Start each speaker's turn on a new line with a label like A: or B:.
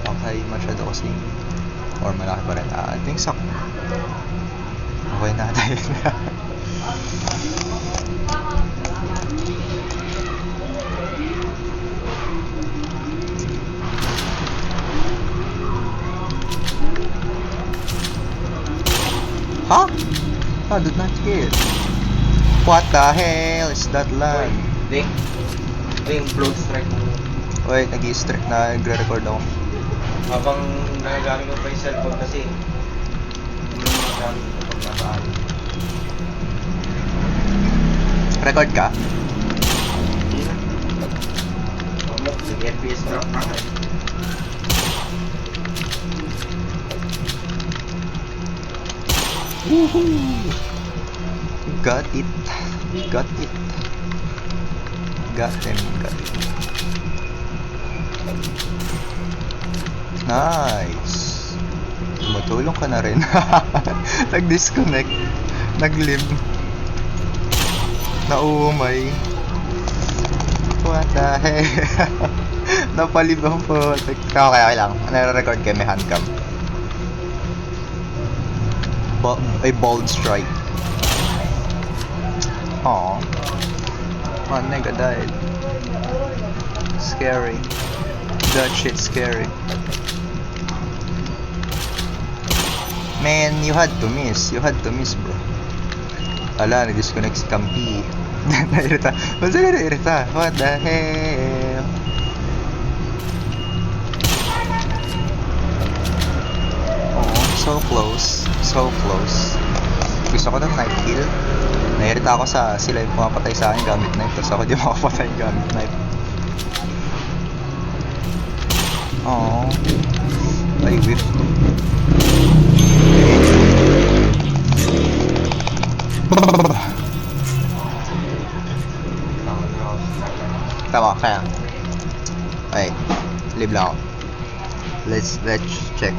A: Okay, masyado kasing or malaki pa rin. I think sakto. Okay na tayo. Huh? I did not hit. What the hell is that line?
B: Ding. Ito yung float strike mo.
A: Wait, nag-i-strike na, nagre-record ako.
B: Habang nagagamit mo pa yung cellphone kasi hindi mo magagamit ito pag nasaan.
A: Record ka?
B: Hindi na. Nag-FPS drop na eh.
A: Woohoo! Got it. Got it. Got them. Got it. Nice. Tumutulong ka na rin. Nag-disconnect. Nag-live. Naumay. What the heck? Napalib ang po. Okay lang. Nare-record kayo, may handcam. A bold strike. Aww. Oh, nigga died. Scary. That shit's scary. Man, you had to miss. You had to miss, bro. Ala, nag-disconnect si Campi. Nairita. Ba't sila nairita? What the hell? Oh, so close. So close. Gusto ko ng knife kill. Nairita ako sa sila yung pumapatay sa akin gamit knife. Tapos ako di makapatay gamit knife. Oh, I whiffed. Tama, kaya. Ay, live lang ako. Let's check.